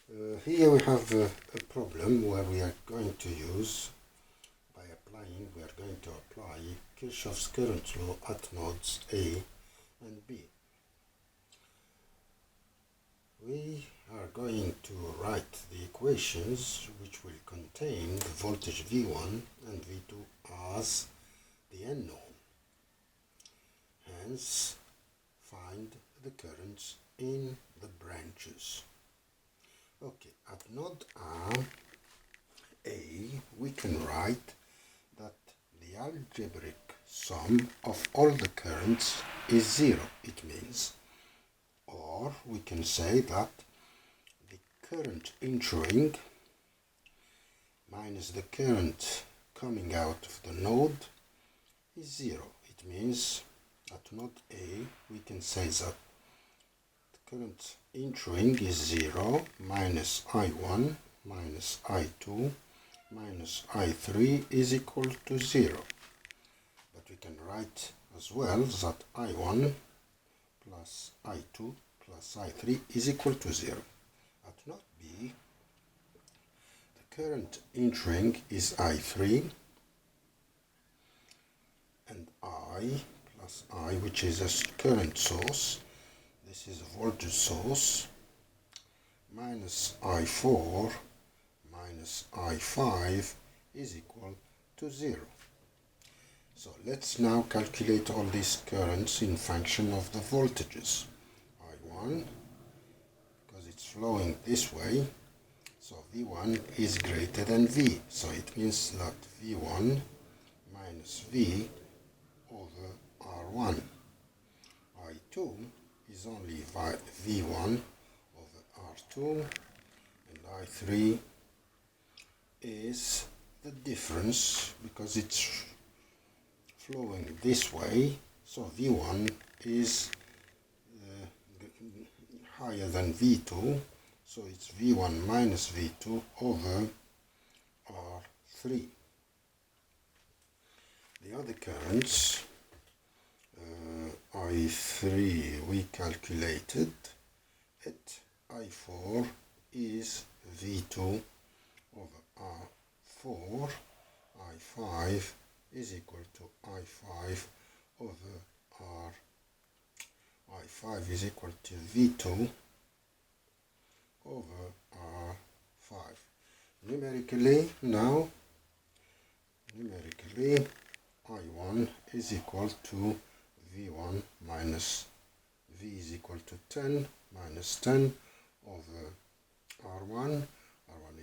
Here we have a problem where we are going to use, we are going to apply Kirchhoff's current law at nodes A and B. We are going to write the equations which will contain the voltage V1 and V2 as the unknown. Hence, find the currents in the branches. Okay, at node A, we can write that the algebraic sum of all the currents is 0. It means, or we can say that the current entering minus the current coming out of the node is 0. It means at node A, we can say that current entering is 0 minus I1 minus I2 minus I3 is equal to 0. But we can write as well that I1 plus I2 plus I3 is equal to 0. At node B, the current entering is I3 and I plus I, which is a current source. This is a voltage source, minus I4 minus I5 is equal to 0. So let's now calculate all these currents in function of the voltages. I1, because it's flowing this way, so V1 is greater than V. So it means that V1 minus V over R1. I2 is only V1 over R2, and I3 is the difference because it's flowing this way, so V1 is higher than V2, so it's V1 minus V2 over R3. The other currents, I3 we calculated it. I4 is V2 over R4. I5 is equal to I5 over R. I5 is equal to V2 over R5. Numerically, I1 is equal to V1 minus V is equal to 10 minus 10 over R1. R1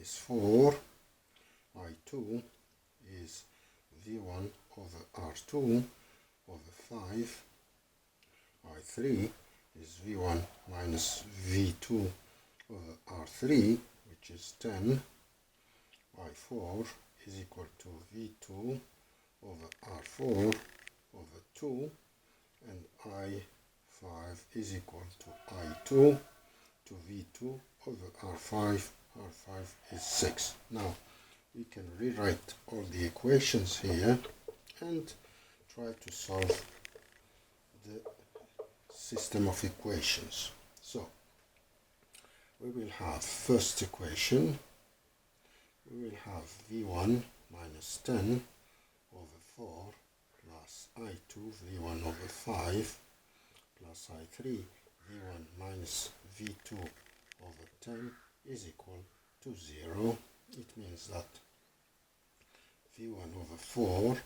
is 4. I2 is V1 over R2 over 5. I3 is V1 minus V2 over R3, which is 10. I4 is equal to V2 over R4 over 2. And I5 is equal to I2 to V2 over R5. R5 is 6. Now we can rewrite all the equations here and try to solve the system of equations. So we will have first equation, we will have V1 minus 10 over 4 plus I2 V1 over 5 plus I3 V1 minus V2 over 10 is equal to 0. It means that V1 over 4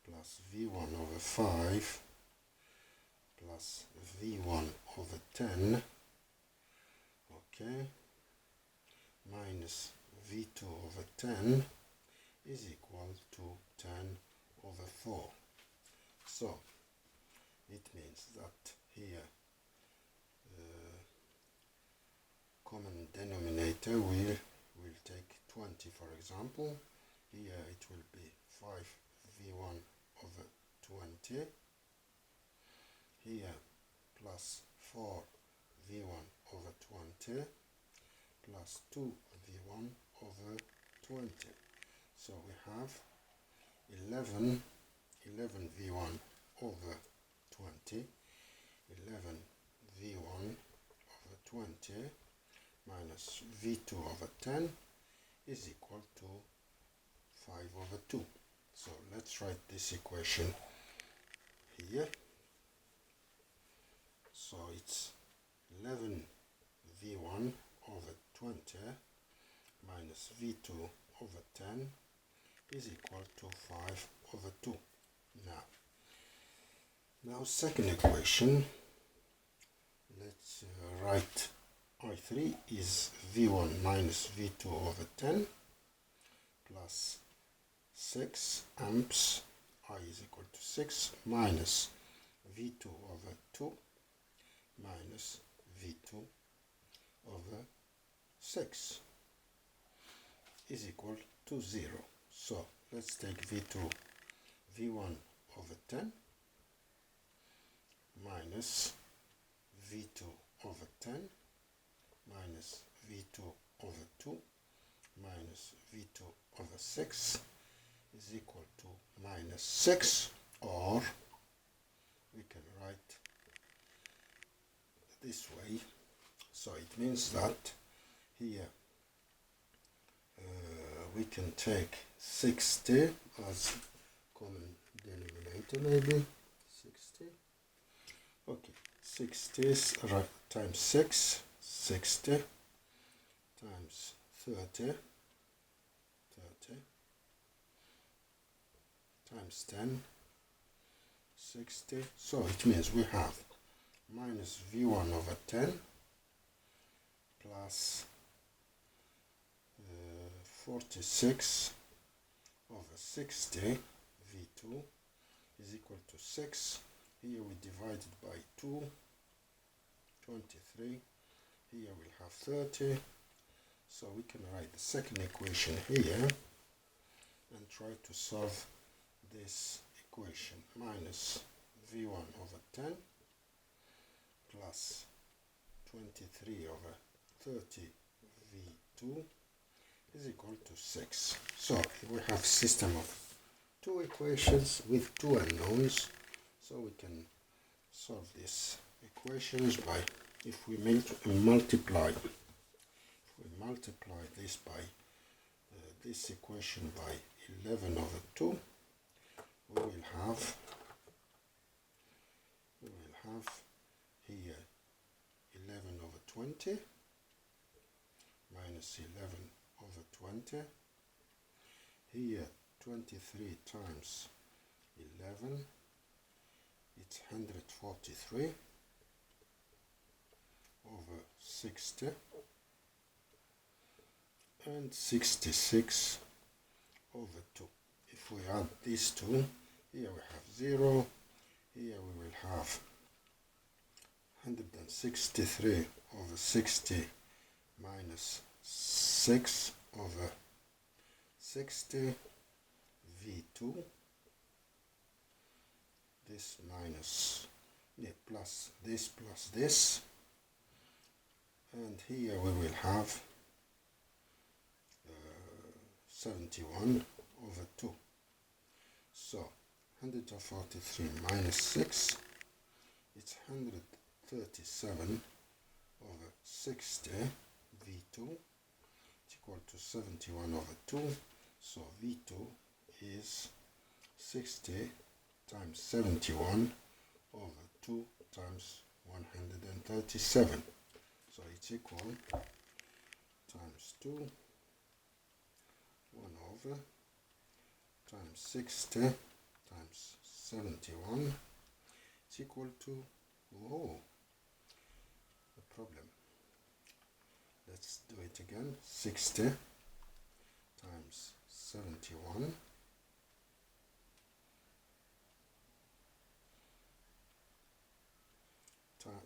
plus V1 over 5 plus V1 over 10, okay, minus V2 over 10 is equal to 10 over 4. So it means that here common denominator will take 20, for example. Here it will be 5V1 over 20. Here plus 4V1 over 20 plus 2V1 over 20. So we have 11V1 over 20, 11V1 over 20 minus minus v2 over 10 is equal to 5 over 2. So let's write this equation here. So it's 11 v1 over 20 minus v2 over 10 is equal to 5 over 2. Now second equation, let's write I3 is v1 minus v2 over 10 plus 6 amps, I is equal to 6 minus v2 over 2 minus v2 over 6 is equal to 0. So let's take v1 over 10 minus v2 over 10 minus v2 over 2 minus v2 over 6 is equal to minus 6, or we can write this way. So it means that here we can take 60 as common denominator, maybe 60. Okay, 60 is times 6, 60 times 30, 30 times 10, 60. So it means we have minus v1 over 10 plus 46 over 60 v2 is equal to 6. Here we divide it by 2, 23. Here we'll have 30. So we can write the second equation here and try to solve this equation. Minus v1 over 10 plus 23 over 30 v2 is equal to 6. So we have a system of two equations with two unknowns. So we can solve these equations by, if we multiply this by this equation by 11 over 2, we will have here 11 over 20 minus 11 over 20. Here 23 times 11, it's 143 over 60 and 66 over 2. If we add these two, here we have 0, here we will have 163 over 60 minus 6 over 60 v2, this minus, plus this, and here we will have 71 over 2. So 143 minus 6, it's 137 over 60 v2, it's equal to 71 over 2. So v2 is 60 times 71 over 2 times 137. So it's equal times 2, 1 over, times 60 times 71. It's equal to, oh, a problem. Let's do it again. 60 times 71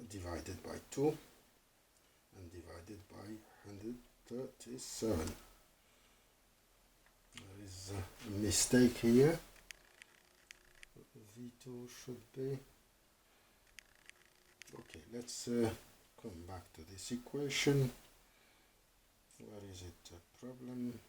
divided by 2 and divided by 137. There is a mistake here. V2 should be, okay, let's come back to this equation. Where is it a problem?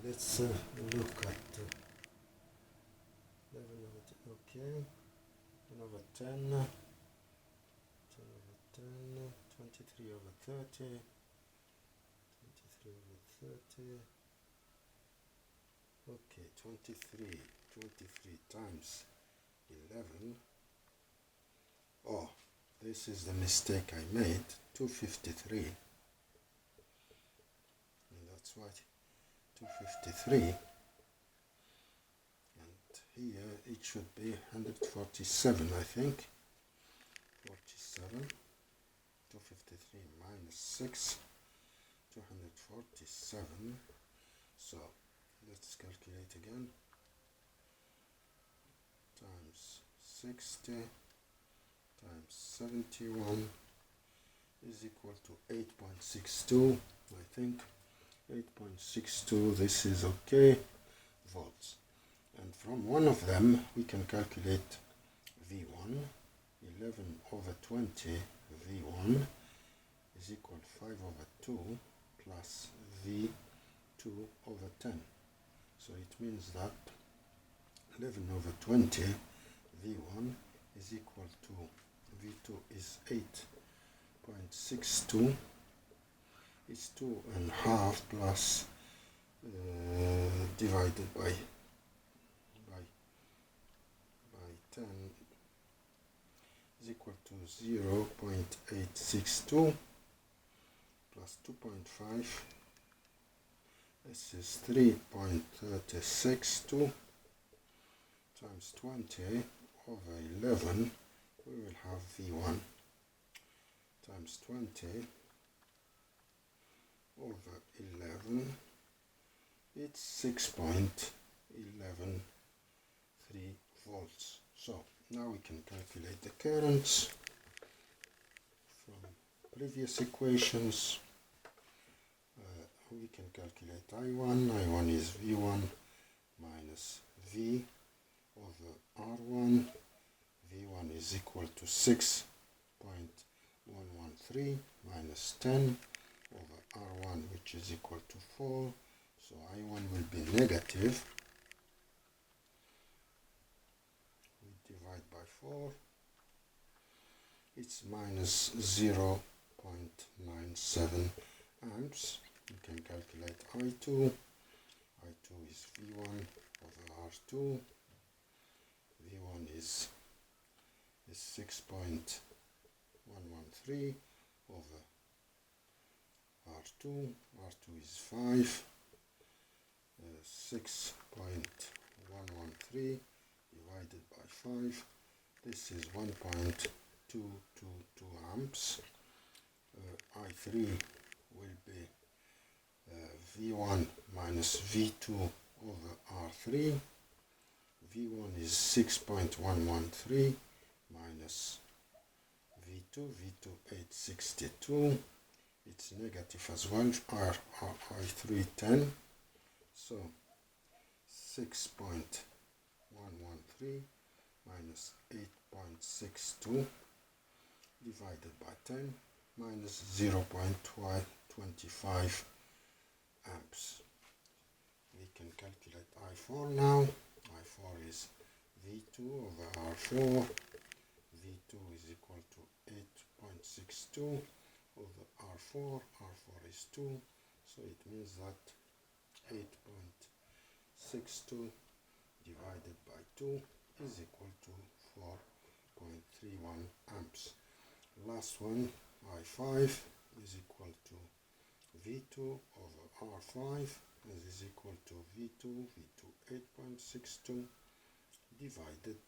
let's look at 11 over 10, okay, 10 over 10, 10 over 10, 23 over 30, 23 over 30, okay, 23 times 11, oh, this is the mistake I made, 253, and that's right, 253, and here it should be 147, I think, 47, 253 minus 6, 247, so let's calculate again, times 60 times 71 is equal to 8.62, I think, 8.62, this is okay, volts. And from one of them we can calculate V1, 11 over 20 V1 is equal to 5 over 2 plus V2 over 10. So it means that 11 over 20 V1 is equal to V2 is 8.62, is 2.5 plus divided by 10 is equal to 0.862 plus 2.5, this is 3.362 times 20 over 11, we will have V1 times 20 over 11, it's 6.113 volts. So now we can calculate the currents from previous equations. We can calculate I1. I1 is V1 minus V over R1. V1 is equal to 6.113 minus 10 over R1, which is equal to 4. So I1 will be negative. We divide by 4. It's minus 0.97 amps. You can calculate I2. I2 is V1 over R2. V1 is 6.113 over R2. R2 is 5. 6.113 divided by 5. This is 1.222 amps. I3 will be V1 minus V2 over R3. V1 is 6.113 minus V2, V2 862, it's negative as well, I3 10, so 6.113 minus 8.62 divided by 10 minus 0.25 amps. We can calculate I4 now. I4 is V2 over R4. V2 is equal to 8.62 over R4. R4 is 2, so it means that 8.62 divided by 2 is equal to 4.31 amps. Last one, I5 is equal to V2 over R5. This is equal to V2 8.62 divided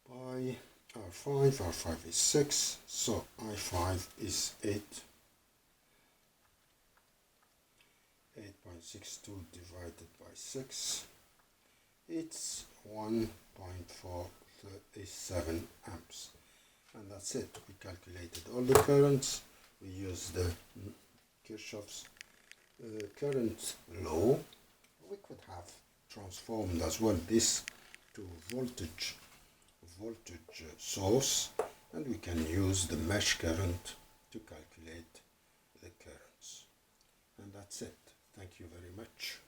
by R5. R5 is 6, so I5 is 8.62 divided by 6. It's 1.437 amps. And that's it. We calculated all the currents. We used the Kirchhoff's current law. We could have transformed as well this to voltage source, and we can use the mesh current to calculate the currents. And that's it. Thank you very much.